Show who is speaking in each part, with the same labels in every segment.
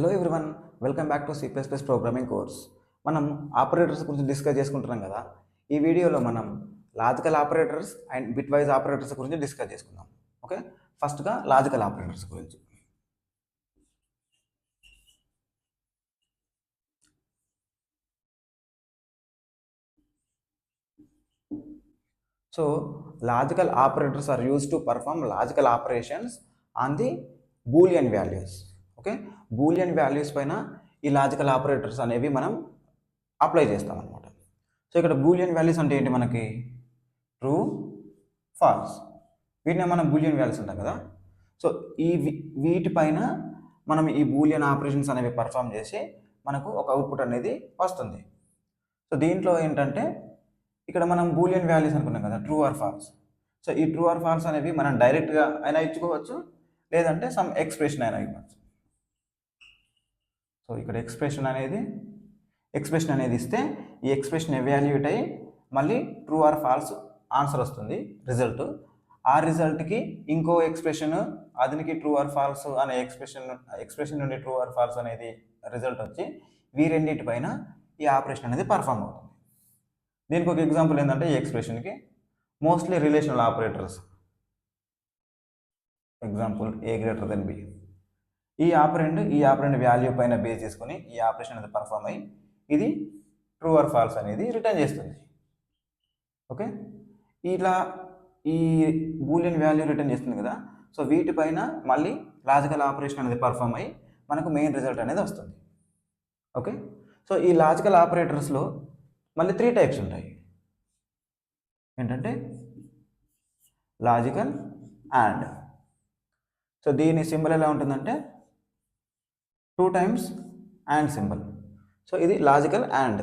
Speaker 1: Hello everyone, welcome back to C++ programming course. మనం operators గురించి discuss చేసుకుంటున్నాం కదా. ఈ వీడియోలో మనం logical operators and bitwise operators గురించి డిస్కస్ చేసుకుందాం. ఓకే, ఫస్ట్గా లాజికల్ ఆపరేటర్స్ గురించి. So logical operators are used to perform logical operations on the boolean values. Okay, boolean values పైన ఈ లాజికల్ ఆపరేటర్స్ అనేవి మనం అప్లై చేస్తాం అనమాట. సో ఇక్కడ బూలియన్ వాల్యూస్ అంటే ఏంటి? మనకి ట్రూ, ఫాల్స్, వీటిని మనం బూలియన్ వాల్యూస్ ఉంటాం కదా. సో వీటిపైన మనం ఈ బూలియన్ ఆపరేషన్స్ అనేవి పర్ఫామ్ చేసి మనకు ఒక అవుట్పుట్ అనేది వస్తుంది. సో దీంట్లో ఏంటంటే ఇక్కడ మనం బూలియన్ వాల్యూస్ అనుకున్నాం కదా, ట్రూ ఆర్ ఫాల్స్. సో ఈ ట్రూ ఆర్ ఫాల్స్ అనేవి మనం డైరెక్ట్గా అయినా ఇచ్చుకోవచ్చు, లేదంటే సమ్ ఎక్స్ప్రెషన్ అయినా ఇవ్వచ్చు. సో ఇక్కడ ఎక్స్ప్రెషన్ అనేది ఇస్తే ఈ ఎక్స్ప్రెషన్ ఎవాల్యుయేట్ అయ్యి మళ్ళీ ట్రూ ఆర్ ఫాల్స్ ఆన్సర్ వస్తుంది రిజల్ట్. ఆ రిజల్ట్కి ఇంకో ఎక్స్ప్రెషన్ అదినికి ట్రూ ఆర్ ఫాల్స్ అనే ఎక్స్ప్రెషన్ నుండి ట్రూ ఆర్ ఫాల్స్ అనేది రిజల్ట్ వచ్చి వీరెన్నిటిపైన ఈ ఆపరేషన్ అనేది పర్ఫామ్ అవుతుంది. దీనికి ఒక ఎగ్జాంపుల్ ఏంటంటే ఈ ఎక్స్ప్రెషన్కి mostly relational operators, example A > B. ఈ ఆపరెండ్ వాల్యూ పైన బేస్ చేసుకుని ఈ ఆపరేషన్ అనేది పర్ఫామ్ అయ్యి ఇది ట్రూ ఆర్ ఫాల్స్ అనేది రిటర్న్ చేస్తుంది. ఓకే, ఇలా ఈ బూలియన్ వాల్యూ రిటర్న్ చేస్తుంది కదా. సో వీటిపైన మళ్ళీ లాజికల్ ఆపరేషన్ అనేది పర్ఫామ్ అయ్యి మనకు మెయిన్ రిజల్ట్ అనేది వస్తుంది. ఓకే, సో ఈ లాజికల్ ఆపరేటర్స్లో మళ్ళీ 3 టైప్స్ ఉంటాయి. ఏంటంటే లాజికల్ అండ్. సో దీని సింబల్ ఎలా ఉంటుందంటే 2 times అండ్ సింబల్. సో ఇది లాజికల్ అండ్.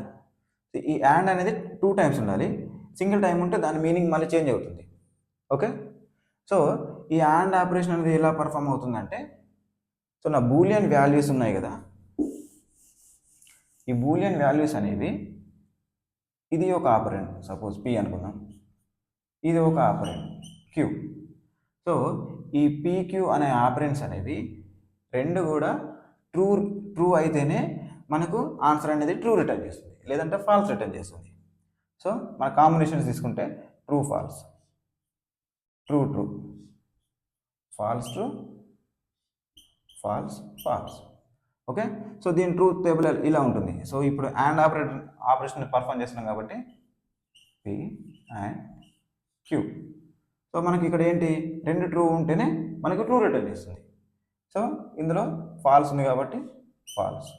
Speaker 1: ఈ అండ్ అనేది 2 times ఉండాలి. సింగిల్ టైం ఉంటే దాని మీనింగ్ మళ్ళీ చేంజ్ అవుతుంది. ఓకే, సో ఈ అండ్ ఆపరేషన్ అనేది ఎలా పర్ఫామ్ అవుతుందంటే, సో నా బూలియన్ వాల్యూస్ ఉన్నాయి కదా, ఈ బూలియన్ వాల్యూస్ అనేవి ఇది ఒక ఆపరెంట్, సపోజ్ P అనుకుందాం, ఇది ఒక ఆపరెంట్ Q. సో ఈ PQ అనే ఆపరెంట్స్ అనేవి రెండు కూడా ట్రూ అయితేనే మనకు ఆన్సర్ అనేది ట్రూ రిటర్న్ చేస్తుంది, లేదంటే ఫాల్స్ రిటర్న్ చేస్తుంది. సో మన కాంబినేషన్స్ తీసుకుంటే true false, true true, false true, false false. Okay, so దీని ట్రూత్ టేబుల్ ఇలా ఉంటుంది. సో ఇప్పుడు అండ్ ఆపరేషన్ పర్ఫామ్ చేస్తున్నాం కాబట్టి P అండ్ Q. సో మనకి ఇక్కడ ఏంటి, రెండు ట్రూ ఉంటేనే మనకు ట్రూ రిటర్న్ చేస్తుంది. సో ఇందులో ఫాల్స్ ఉంది కాబట్టి ఫాల్స్,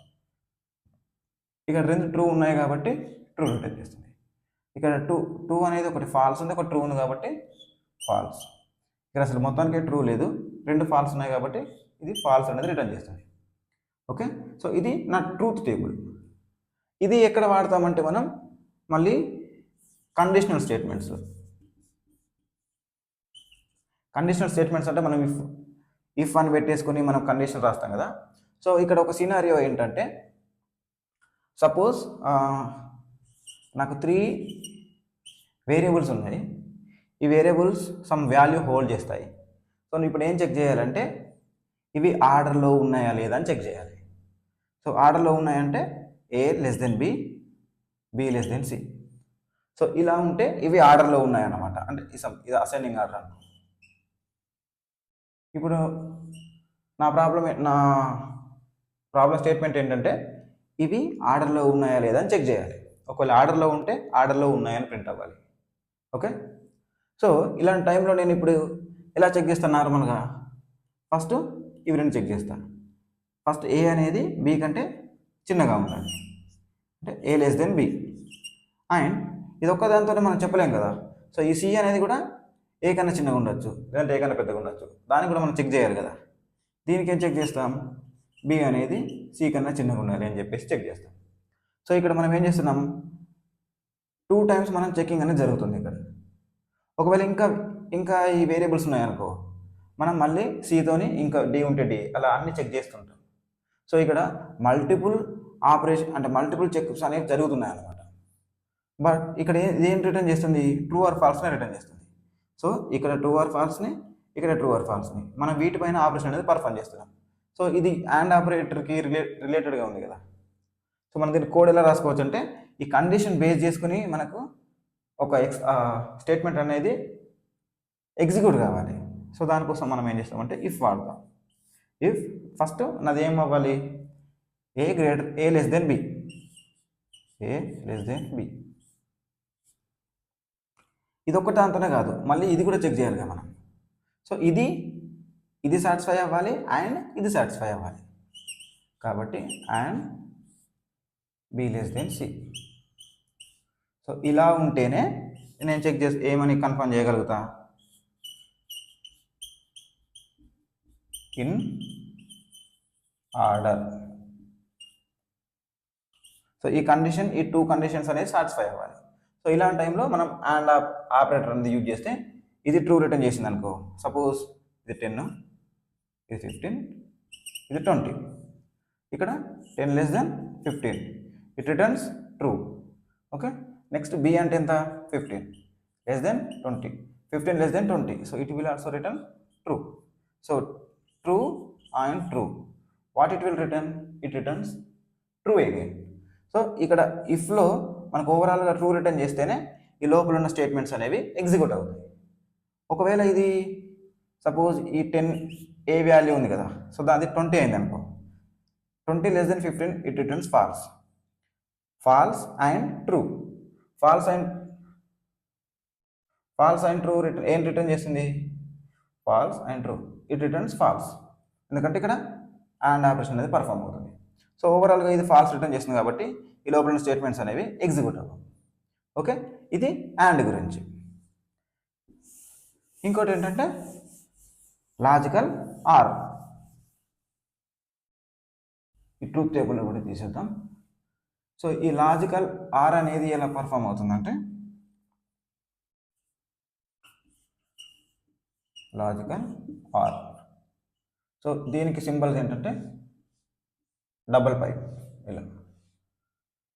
Speaker 1: ఇక్కడ రెండు ట్రూ ఉన్నాయి కాబట్టి ట్రూ రిటర్న్ చేస్తుంది. ఇక్కడ టూ అనేది ఒకటి ఫాల్స్ ఉంది, ఒకటి ట్రూ ఉంది కాబట్టి ఫాల్స్. ఇక్కడ అసలు మొత్తానికి ట్రూ లేదు, రెండు ఫాల్స్ ఉన్నాయి కాబట్టి ఇది ఫాల్స్ అనేది రిటర్న్ చేస్తుంది. ఓకే, సో ఇది నా ట్రూత్ టేబుల్. ఇది ఎక్కడ వాడతామంటే మనం మళ్ళీ కండిషనల్ స్టేట్మెంట్స్. కండిషనల్ స్టేట్మెంట్స్ అంటే మనం ఇఫ్ అని పెట్టేసుకొని మనం కండిషన్ రాస్తాం కదా. సో ఇక్కడ ఒక సినారియో ఏంటంటే, సపోజ్ నాకు 3 వేరియబుల్స్ ఉన్నాయి. ఈ వేరియబుల్స్ సమ్ వాల్యూ హోల్డ్ చేస్తాయి. సో నేను ఇప్పుడు ఏం చెక్ చేయాలంటే ఇవి ఆర్డర్లో ఉన్నాయా లేదా అని చెక్ చేయాలి. సో ఆర్డర్లో ఉన్నాయంటే A B, B C. So ఇలా ఉంటే ఇవి ఆర్డర్లో ఉన్నాయన్నమాట, అంటే ఇది అసెండింగ్ ఆర్డర్ అన్నమాట. ఇప్పుడు నా ప్రాబ్లం స్టేట్మెంట్ ఏంటంటే ఇవి ఆర్డర్లో ఉన్నాయా లేదా అని చెక్ చేయాలి. ఒకవేళ ఆర్డర్లో ఉంటే ఆర్డర్లో ఉన్నాయని ప్రింట్ అవ్వాలి. ఓకే, సో ఇలాంటి టైంలో నేను ఇప్పుడు ఎలా చెక్ చేస్తాను? నార్మల్గా ఫస్ట్ ఇవి రెండు చెక్ చేస్తాను. ఫస్ట్ A అనేది B కంటే చిన్నగా ఉండాలి, అంటే A B. అండ్ ఇది ఒక్కదాంతో మనం చెప్పలేం కదా. సో ఈ C అనేది కూడా A కన్నా చిన్నగా ఉండొచ్చు, లేదంటే A కన్నా పెద్దగా ఉండొచ్చు. దాన్ని కూడా మనం చెక్ చేయాలి కదా. దీనికి ఏం చెక్ చేస్తాం? B అనేది C కన్నా చిన్నగా ఉండాలి అని చెప్పేసి చెక్ చేస్తాం. సో ఇక్కడ మనం ఏం చేస్తున్నాం, 2 times మనం చెకింగ్ అనేది జరుగుతుంది ఇక్కడ. ఒకవేళ ఇంకా ఈ వేరియబుల్స్ ఉన్నాయనుకో, మనం మళ్ళీ Cతోని ఇంకా D ఉంటే D అలా అన్ని చెక్ చేస్తుంటాం. సో ఇక్కడ మల్టిపుల్ ఆపరేషన్ అంటే మల్టిపుల్ చెక్స్ అనేవి జరుగుతున్నాయి అన్నమాట. బట్ ఇక్కడ ఏం రిటర్న్ చేస్తుంది? ట్రూ ఆర్ ఫాల్స్ని రిటర్న్ చేస్తుంది. సో ఇక్కడ ట్రూ ఆర్ ఫాల్స్ని, ఇక్కడ ట్రూ ఆర్ ఫాల్స్ని మనం వీటిపైన ఆపరేషన్ అనేది పర్ఫామ్ చేస్తున్నాం. సో ఇది అండ్ ఆపరేటర్కి రిలేటెడ్గా ఉంది కదా. సో మనం దీన్ని కోడ్ ఎలా రాసుకోవచ్చు అంటే ఈ కండిషన్ బేస్ చేసుకుని మనకు ఒక స్టేట్మెంట్ అనేది ఎగ్జిక్యూట్ కావాలి. సో దానికోసం మనం ఏం చేస్తామంటే ఇఫ్ వాడతాం. ఇఫ్ ఫస్ట్ నాది ఏం అవ్వాలి, ఏ లెస్ దెన్ బి, ఏ లెస్ దెన్ బి. ఇది ఒక్కటే అంతనే కాదు, మళ్ళీ ఇది కూడా చెక్ చేయాలి కదా మనం. సో ఇది సాటిస్ఫై అవ్వాలి అండ్ ఇది సాటిస్ఫై అవ్వాలి. కాబట్టి and B less than c. So ఇలా ఉంటేనే నేను చెక్ చేసి ఏమని కన్ఫర్మ్ చేయగలుగుతా, ఇన్ ఆర్డర్. సో ఈ కండిషన్, ఈ 2 కండిషన్స్ అనేది సాటిస్ఫై అవ్వాలి. సో ఇలాంటి టైంలో మనం అండ్ ఆపరేటర్ అనేది యూజ్ చేస్తే ఇది ట్రూ రిటర్న్ చేసింది అనుకో. సపోజ్ ఇది 10, ఇది 15, ఇది 20. ఇక్కడ 10 less than 15, it returns true. Okay, next b అంటే ఎంత, 15 less than 20, 15 less than 20. So it will also return true. So true and true. What it will return, it returns true again. So ఇక్కడ ఇఫ్లో మనకు ఓవరాల్గా true return చేస్తేనే ఈ లోపల ఉన్న స్టేట్మెంట్స్ అనేవి ఎగ్జిక్యూట్ అవుతాయి. ఒకవేళ ఇది సపోజ్ ఈ 10 ఏ వాల్యూ ఉంది కదా, సో దాది 20 అయింది అనుకో, 20 less than 15, it returns false. False and true. False and true ఏం రిటర్న్ చేస్తుంది, false and true, it returns false. ఎందుకంటే ఇక్కడ అండ్ ఆపరేషన్ అనేది పర్ఫామ్ అవుతుంది. సో ఓవరాల్గా ఇది ఫాల్స్ రిటర్న్ చేస్తుంది కాబట్టి ఈ లోపల ఉన్న స్టేట్మెంట్స్ అనేవి ఎగ్జిక్యూట్ అవ్వవు. ఓకే, ఇది అండ్ గురించి. ఇంకోటి ఏంటంటే లాజికల్ ఆర్. ఈ ట్రూత్ టేబుల్ కూడా తీసేద్దాం. సో ఈ లాజికల్ ఆర్ అనేది ఎలా పర్ఫామ్ అవుతుందంటే, లాజికల్ ఆర్. సో దీనికి సింబల్స్ ఏంటంటే డబల్ పైప్ ఇలా.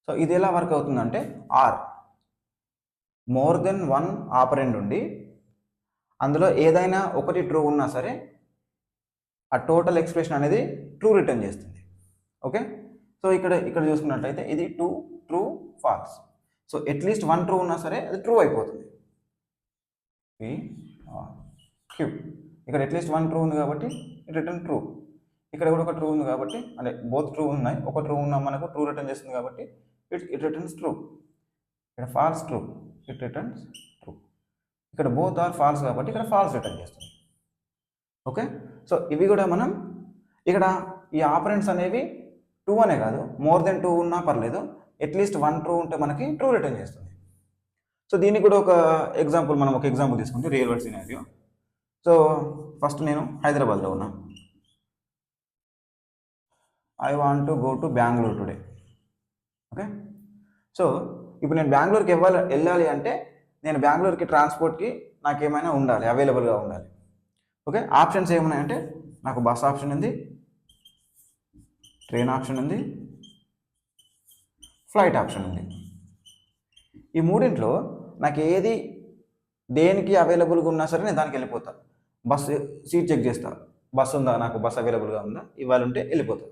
Speaker 1: సో ఇది ఎలా వర్క్ అవుతుందంటే, ఆర్ మోర్ దెన్ 1 ఆపరెండ్ ఉండి అందులో ఏదైనా ఒకటి ట్రూ ఉన్నా సరే ఆ టోటల్ ఎక్స్ప్రెషన్ అనేది ట్రూ రిటర్న్ చేస్తుంది. ఓకే, సో ఇక్కడ చూసుకున్నట్లయితే ఇది 2 true false. So at least 1 true ఉన్నా సరే అది ట్రూ అయిపోతుంది. క్యూ ఇక్కడ అట్లీస్ట్ 1 ట్రూ ఉంది కాబట్టి ఇట్ రిటర్న్ ట్రూ. ఇక్కడ కూడా ఒక ట్రూ ఉంది కాబట్టి, అంటే బోత్ ట్రూ ఉన్నాయి, ఒక ట్రూ ఉన్నా మనకు ట్రూ రిటర్న్ చేస్తుంది కాబట్టి ఇట్ రిటర్న్స్ ట్రూ. ఇక్కడ false true, it returns true. ఇక్కడ బోత్ ఆర్ ఫాల్స్ కాబట్టి ఇక్కడ ఫాల్స్ రిటర్న్ చేస్తుంది. ఓకే, సో ఇవి కూడా మనం ఇక్కడ ఈ ఆపరెంట్స్ అనేవి 2 అనే కాదు, మోర్ దెన్ 2 ఉన్నా పర్లేదు, అట్లీస్ట్ 1 ట్రూ ఉంటే మనకి ట్రూ రిటర్న్ చేస్తుంది. సో దీనికి కూడా ఒక ఎగ్జాంపుల్, మనం ఒక ఎగ్జాంపుల్ తీసుకుంటే real world scenario. So first నేను హైదరాబాద్లో ఉన్నా. I want to go to Bengaluru today. Okay, so ఇప్పుడు నేను బెంగళూరుకి వెళ్ళాలి అంటే నేను బెంగళూరుకి ట్రాన్స్పోర్ట్కి నాకు ఏమైనా ఉండాలి, అవైలబుల్గా ఉండాలి. ఓకే, ఆప్షన్స్ ఏమున్నాయంటే నాకు బస్ ఆప్షన్ ఉంది, ట్రైన్ ఆప్షన్ ఉంది, ఫ్లైట్ ఆప్షన్ ఉంది. ఈ మూడింట్లో నాకు ఏది దేనికి అవైలబుల్గా ఉన్నా సరే నేను దానికి వెళ్ళిపోతాను. బస్సు సీట్ చెక్ చేస్తా, బస్సు ఉందా, నాకు బస్సు అవైలబుల్గా ఉందా, ఇవాళ ఉంటే వెళ్ళిపోతా.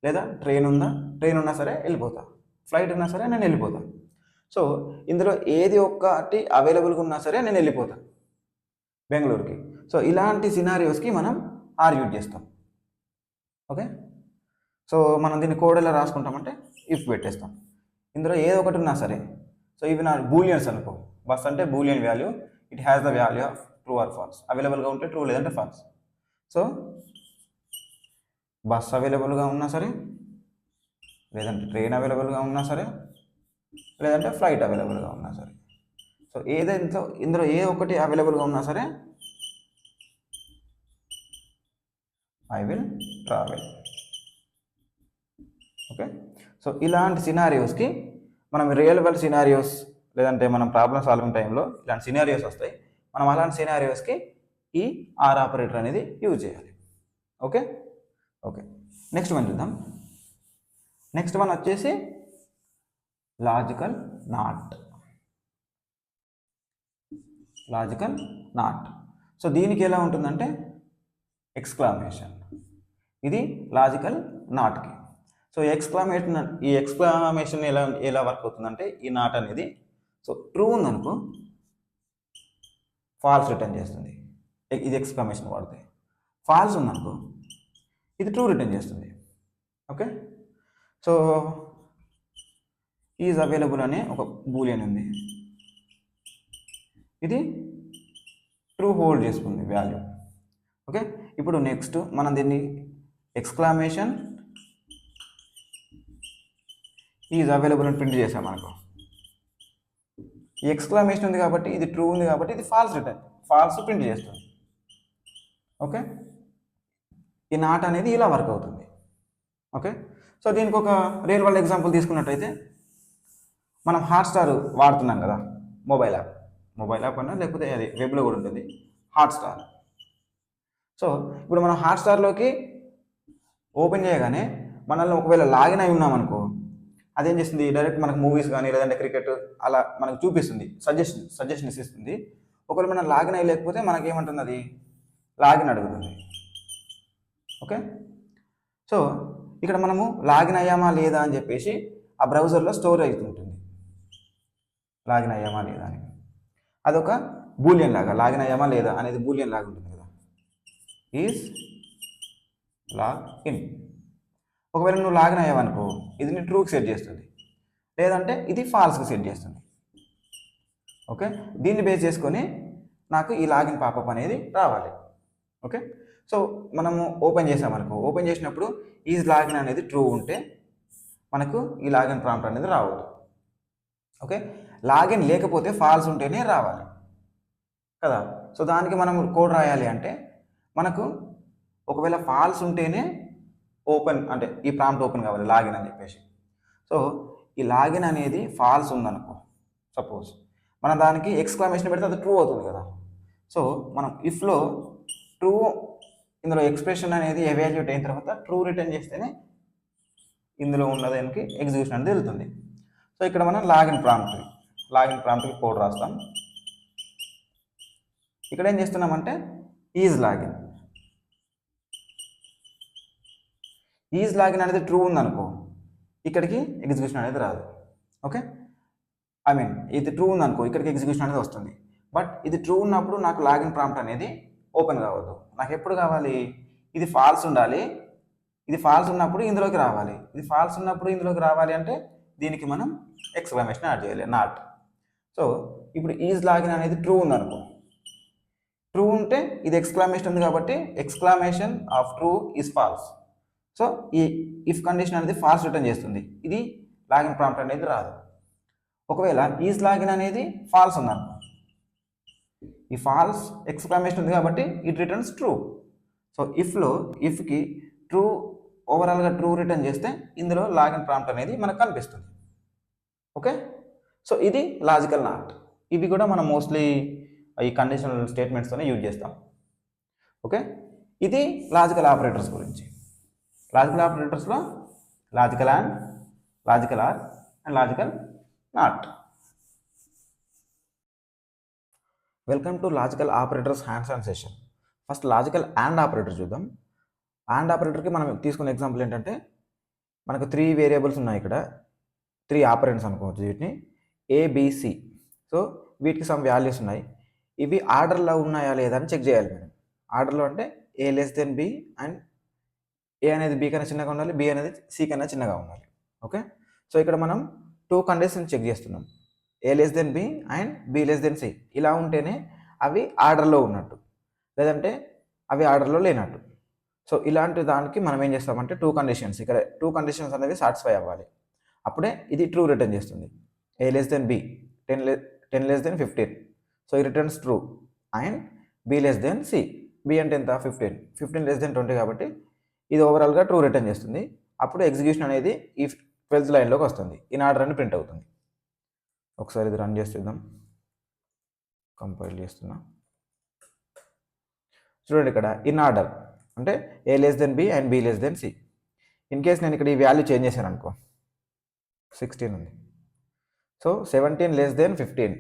Speaker 1: లేదా ట్రైన్ ఉందా, ట్రైన్ ఉన్నా సరే వెళ్ళిపోతా, ఫ్లైట్ ఉన్నా సరే నేను వెళ్ళిపోతా. సో ఇందులో ఏది ఒక్కటి అవైలబుల్గా ఉన్నా సరే నేను వెళ్ళిపోతా బెంగళూరుకి. సో ఇలాంటి సినారియోస్కి మనం ఆర్ యూజ్ చేస్తాం. ఓకే, సో మనం దీన్ని కోడ్ ఎలా రాసుకుంటామంటే ఇఫ్ పెట్టేస్తాం. ఇందులో ఏదో ఒకటి ఉన్నా సరే, సో ఇవి నా బూలియన్స్ అనుకో, బస్ అంటే boolean value, it has the value of true or false. అవైలబుల్గా ఉంటే ట్రూ, లేదంటే ఫాల్స్. సో బస్ అవైలబుల్గా ఉన్నా సరే, లేదంటే ట్రైన్ అవైలబుల్గా ఉన్నా సరే, లేదంటే ఫ్లైట్ అవైలబుల్గా ఉన్నా సరే, సో ఇందులో ఏ ఒకటి అవైలబుల్గా ఉన్నా సరే I will travel. Okay, so ఇలాంటి సినారియోస్కి మనం రియల్ వరల్డ్ సినారియోస్, లేదంటే మనం ప్రాబ్లమ్ సాల్వింగ్ టైంలో ఇలాంటి సినారియోస్ వస్తాయి, మనం అలాంటి సినారియోస్కి ఈ ఆర్ ఆపరేటర్ అనేది యూజ్ చేయాలి. ఓకే ఓకే, నెక్స్ట్ వన్ చూద్దాం. నెక్స్ట్ వన్ వచ్చేసి logical not. Logical not. So దీనికి ఎలా ఉంటుందంటే ఎక్స్క్లామేషన్. ఇది లాజికల్ నాట్కి. సో ఈ ఎక్స్క్లమేషన్ ఎలా ఎలా వర్క్ అవుతుందంటే ఈ నాట్ అనేది సో ట్రూ ఉందనుకో ఫాల్స్ రిటర్న్ చేస్తుంది, ఇది ఎక్స్క్లమేషన్ వాడితే. ఫాల్స్ ఉందనుకో ఇది ట్రూ రిటర్న్ చేస్తుంది. ఓకే, సో ఈజ్ అవైలబుల్ అనే ఒక బూలియన్ ఉంది, ఇది ట్రూ హోల్డ్ చేసుకుంది వాల్యూ. ఓకే, ఇప్పుడు నెక్స్ట్ మనం దీన్ని ఎక్స్క్లమేషన్ ఈజ్ అవైలబుల్ అని ప్రింట్ చేసాం అనుకో. ఈ ఎక్స్క్లమేషన్ ఉంది కాబట్టి ఇది ట్రూ ఉంది కాబట్టి ఇది ఫాల్స్ ప్రింట్ చేస్తుంది. ఓకే, ఈ నాట్ అనేది ఇలా వర్క్ అవుతుంది. ఓకే, సో దీనికి ఒక రియల్ వరల్డ్ ఎగ్జాంపుల్ తీసుకున్నట్టయితే మనం హాట్స్టార్ వాడుతున్నాం కదా, మొబైల్ యాప్ అన్నా లేకపోతే అది వెబ్లో కూడా ఉంటుంది హాట్స్టార్. సో ఇప్పుడు మనం హాట్స్టార్లోకి ఓపెన్ చేయగానే మనల్ని ఒకవేళ లాగిన్ అయి ఉన్నామనుకో అదేం చేస్తుంది, డైరెక్ట్ మనకు మూవీస్ కానీ లేదంటే క్రికెట్ అలా మనకు చూపిస్తుంది, సజెషన్స్ ఇస్తుంది. ఒకవేళ మనం లాగిన్ అయ్యి లేకపోతే మనకేమంటుంది, అది లాగిన్ అడుగుతుంది. ఓకే, సో ఇక్కడ మనము లాగిన్ అయ్యామా లేదా అని చెప్పేసి ఆ బ్రౌజర్లో స్టోర్ అవుతుంటుంది, లాగిన్ అయ్యామా లేదా అని. అదొక బూలియన్ లాగా, లాగిన్ అయ్యామా లేదా అనేది బూలియన్ లాగా ఉంటుంది కదా, ఈజ్ లాగ్ ఇన్. ఒకవేళ నువ్వు లాగిన్ అయ్యావనుకో ఇది నీ ట్రూకి సెట్ చేస్తుంది, లేదంటే ఇది ఫాల్స్కి సెట్ చేస్తుంది. ఓకే, దీన్ని బేస్ చేసుకొని నాకు ఈ లాగిన్ పాపప్ అనేది రావాలి. ఓకే, సో మనము ఓపెన్ చేసామనుకో, ఓపెన్ చేసినప్పుడు ఈజ్ లాగిన్ అనేది ట్రూ ఉంటే మనకు ఈ లాగిన్ ప్రాంప్ట్ అనేది రావద్దు. ఓకే, లాగిన్ లేకపోతే ఫాల్స్ ఉంటేనే రావాలి కదా. సో దానికి మనం కోడ్ రాయాలి అంటే మనకు ఒకవేళ ఫాల్స్ ఉంటేనే ఓపెన్ అంటే ఈ ప్రాంప్ట్ ఓపెన్ కావాలి లాగిన్ అని చెప్పేసి. సో ఈ లాగిన్ అనేది ఫాల్స్ ఉందనుకో సపోజ్, మనం దానికి ఎక్స్క్లమేషన్ పెడితే అది ట్రూ అవుతుంది కదా. సో మనం ఇఫ్లో ట్రూ ఇందులో ఎక్స్ప్రెషన్ అనేది ఎవాల్యుయేట్ అయిన తర్వాత ట్రూ రిటర్న్ చేస్తేనే ఇందులో ఉన్నదానికి ఎగ్జిక్యూషన్ అనేది వెళ్తుంది. సో ఇక్కడ మనం లాగిన్ ప్రాంప్ట్కి కోడ్ రాస్తాం. ఇక్కడ ఏం చేస్తున్నామంటే ఈజ్ లాగిన్ అనేది ట్రూ ఉందనుకో ఇక్కడికి ఎగ్జిక్యూషన్ అనేది రాదు. ఓకే, ఇది ట్రూ ఉందనుకో ఇక్కడికి ఎగ్జిక్యూషన్ అనేది వస్తుంది. బట్ ఇది ట్రూ ఉన్నప్పుడు నాకు లాగిన్ ప్రాంప్ట్ అనేది ఓపెన్ కావద్దు. నాకు ఎప్పుడు కావాలి, ఇది ఫాల్స్ ఉండాలి, ఇది ఫాల్స్ ఉన్నప్పుడు ఇందులోకి రావాలి, ఇది ఫాల్స్ ఉన్నప్పుడు ఇందులోకి రావాలి అంటే దీనికి మనం ఎక్స్క్లమేషన్ యాడ్ చేయాలి, నాట్. సో ఇప్పుడు ఈజ్ లాగిన్ అనేది ట్రూ ఉందనుకో, ట్రూ ఉంటే ఇది ఎక్స్క్లమేషన్ ఉంది కాబట్టి exclamation of true is false. So ఈ ఇఫ్ కండిషన్ అనేది ఫాల్స్ రిటర్న్ చేస్తుంది, ఇది లాగిన్ ప్రాంప్ట్ అనేది రాదు. ఒకవేళ ఈజ్ లాగిన్ అనేది ఫాల్స్ ఉందనుకో, ఈ ఫాల్స్ ఎక్స్క్లమేషన్ ఉంది కాబట్టి ఇట్ రిటర్న్స్ ట్రూ. సో ఇఫ్కి ట్రూ ఓవరాల్గా ట్రూ రిటర్న్ చేస్తే ఇందులో లాగిన్ ప్రాంప్ట్ అనేది మనకు కనిపిస్తుంది. ఓకే, సో ఇది లాజికల్ నాట్. ఇవి కూడా మనం మోస్ట్లీ ఈ కండిషనల్ స్టేట్మెంట్స్తోనే యూజ్ చేస్తాం. ఓకే, ఇది లాజికల్ ఆపరేటర్స్ గురించి. లాజికల్ ఆపరేటర్స్లో logical and, logical or and logical not. Welcome to logical operators hands on session. First logical and operator చూద్దాం. అండ్ ఆపరేటర్కి మనం తీసుకున్న ఎగ్జాంపుల్ ఏంటంటే మనకు 3 వేరియబుల్స్ ఉన్నాయి, ఇక్కడ 3 ఆపరెంట్స్ అనుకోవచ్చు వీటిని, ఏబిసి. సో వీటికి సమ్ వాల్యూస్ ఉన్నాయి, ఇవి ఆర్డర్లో ఉన్నాయా లేదా అని చెక్ చేయాలి మనం. ఆర్డర్లో అంటే A less than B and ఏ అనేది బి కన్నా చిన్నగా ఉండాలి, బి అనేది సి కన్నా చిన్నగా ఉండాలి. ఓకే, సో ఇక్కడ మనం 2 కండిషన్స్ చెక్ చేస్తున్నాం, A less than B and B less than C. ఇలా ఉంటేనే అవి ఆర్డర్లో ఉన్నట్టు, లేదంటే అవి ఆర్డర్లో లేనట్టు. సో ఇలాంటి దానికి మనం ఏం చేస్తామంటే 2 కండిషన్స్, ఇక్కడ 2 కండిషన్స్ అనేవి సాటిస్ఫై అవ్వాలి, అప్పుడే ఇది ట్రూ రిటర్న్ చేస్తుంది. A less than B, 10 less than 15, so ఈ returns true. And B less than C, B అంటే ఎంత 15 లెస్ దెన్ 20 కాబట్టి ఇది ఓవరాల్గా ట్రూ రిటర్న్ చేస్తుంది. అప్పుడు ఎగ్జిక్యూషన్ అనేది ఈ 12th లైన్లోకి వస్తుంది, ఇన్ ఆర్డర్ అని ప్రింట్ అవుతుంది. ఒకసారి ఇది రన్ చేస్తున్నాం, కంపైల్ చేస్తున్నా. చూడండి ఇక్కడ ఇన్ ఆర్డర్ అంటే A less than B and B less than C. In case నేను ఇక్కడ ఈ వాల్యూ చేంజ్ చేశాను అనుకో, 16 ఉంది. So 17 less than 15,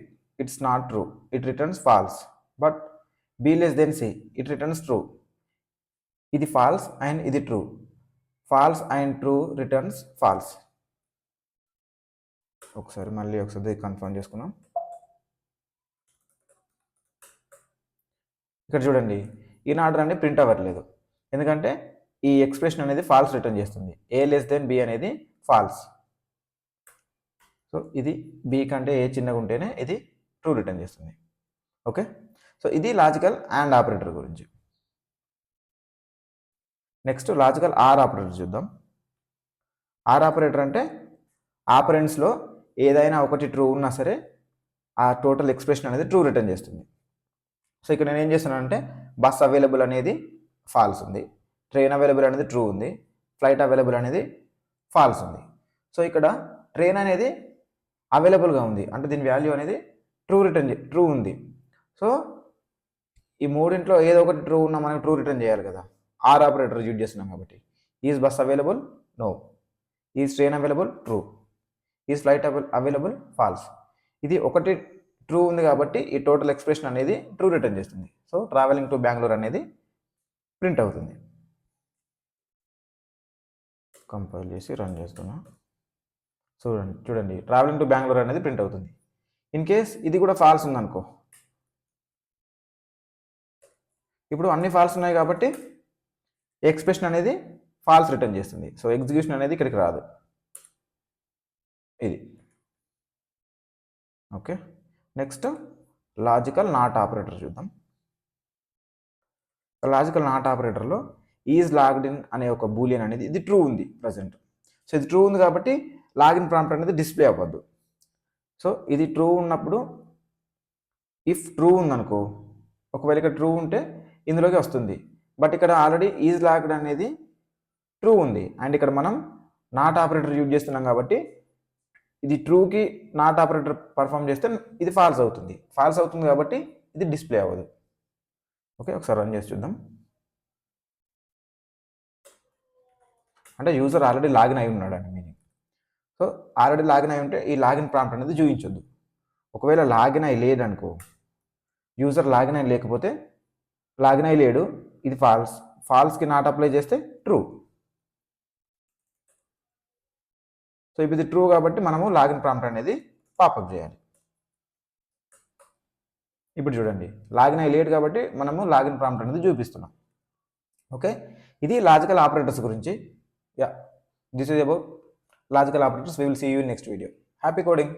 Speaker 1: it's not true, it returns false. But B less than C, it returns true. ఇది false and ఇది true. False and true returns false. మళ్ళీ ఒకసారి కన్ఫర్మ్ చేసుకుందాం. ఇక్కడ చూడండి, ఈ ఆర్డర్ అనేది ప్రింట్ అవ్వట్లేదు, ఎందుకంటే ఈ ఎక్స్ప్రెషన్ అనేది ఫాల్స్ రిటర్న్ చేస్తుంది. A<B అనేది ఫాల్స్. సో ఇది B కంటే A చిన్నగా ఉంటేనే ఇది ట్రూ రిటర్న్ చేస్తుంది. ఓకే, సో ఇది లాజికల్ అండ్ ఆపరేటర్ గురించి. నెక్స్ట్ లాజికల్ ఆర్ ఆపరేటర్ చూద్దాం. ఆర్ ఆపరేటర్ అంటే ఆపరెంట్స్లో ఏదైనా ఒకటి ట్రూ ఉన్నా సరే ఆ టోటల్ ఎక్స్ప్రెషన్ అనేది ట్రూ రిటర్న్ చేస్తుంది. సో ఇక్కడ నేను ఏం చేస్తున్నానంటే బస్ అవైలబుల్ అనేది ఫాల్స్ ఉంది, ట్రైన్ అవైలబుల్ అనేది ట్రూ ఉంది, ఫ్లైట్ అవైలబుల్ అనేది ఫాల్స్ ఉంది. సో ఇక్కడ ట్రైన్ అనేది అవైలబుల్గా ఉంది అంటే దీని వాల్యూ అనేది ట్రూ ఉంది. సో ఈ మూడింట్లో ఏదో ఒకటి ట్రూ ఉన్నా మనం ట్రూ రిటర్న్ చేయాలి కదా. ఆర్ ఆపరేటర్ యూజ్ చేస్తున్నాం కాబట్టి. Is bus available? No. Is train available? True. Is flight available? False. ఇది ఒకటి ట్రూ ఉంది కాబట్టి ఈ టోటల్ ఎక్స్ప్రెషన్ అనేది ట్రూ రిటర్న్ చేస్తుంది. సో ట్రావెలింగ్ టు బెంగళూరు అనేది ప్రింట్ అవుతుంది. కంపైల్ చేసి రన్ చేస్తున్నా. చూడండి ట్రావెలింగ్ టు బెంగళూరు అనేది ప్రింట్ అవుతుంది. ఇన్ కేస్ ఇది కూడా ఫాల్స్ ఉందనుకో, ఇప్పుడు అన్ని ఫాల్స్ ఉన్నాయి కాబట్టి ఎక్స్ప్రెషన్ అనేది ఫాల్స్ రిటర్న్ చేస్తుంది. సో ఎగ్జిక్యూషన్ అనేది ఇక్కడికి రాదు. ఇది okay. Next logical not operator చూద్దాం. లాజికల్ నాట్ ఆపరేటర్లో ఈజ్ లాగ్డ్ ఇన్ అనే ఒక బూలియన్ అనేది ఇది ట్రూ ఉంది ప్రజెంట్. సో ఇది ట్రూ ఉంది కాబట్టి లాగిన్ ప్రాంప్ట్ అనేది డిస్ప్లే అవ్వద్దు. సో ఇది ట్రూ ఉన్నప్పుడు ఇఫ్ ట్రూ ఉందనుకో, ఒకవేళ ఇక్కడ ట్రూ ఉంటే ఇందులోకి వస్తుంది. బట్ ఇక్కడ ఆల్రెడీ ఈజ్ లాగ్డ్ అనేది ట్రూ ఉంది అండ్ ఇక్కడ మనం నాట్ ఆపరేటర్ యూజ్ చేస్తున్నాం కాబట్టి ఇది ట్రూకి నాట్ ఆపరేటర్ పర్ఫామ్ చేస్తే ఇది ఫాల్స్ అవుతుంది. ఫాల్స్ అవుతుంది కాబట్టి ఇది డిస్ప్లే అవ్వదు. ఓకే, ఒకసారి రన్ చేసి చూద్దాం. అంటే యూజర్ ఆల్రెడీ లాగిన్ అయి ఉన్నాడు అని మీనింగ్. సో ఆల్రెడీ లాగిన్ అయి ఉంటే ఈ లాగిన్ ప్రాంప్ట్ అనేది చూపించొద్దు. ఒకవేళ లాగిన్ అయి లేదనుకో, యూజర్ లాగిన్ అయి లేకపోతే లాగిన్ అయి లేడు, ఇది ఫాల్స్. ఫాల్స్కి నాట్ అప్లై చేస్తే ట్రూ. సో ఇప్పుడు ఇది ట్రూ కాబట్టి మనము లాగిన్ ప్రాంప్ట్ అనేది పాపప్ చేయాలి. ఇప్పుడు చూడండి లాగిన్ అయ్యి లేట్ కాబట్టి మనము లాగిన్ ప్రాంప్ట్ అనేది చూపిస్తున్నాం. ఓకే, ఇది లాజికల్ ఆపరేటర్స్ గురించి. This is about logical operators. We will see you in next video. Happy coding.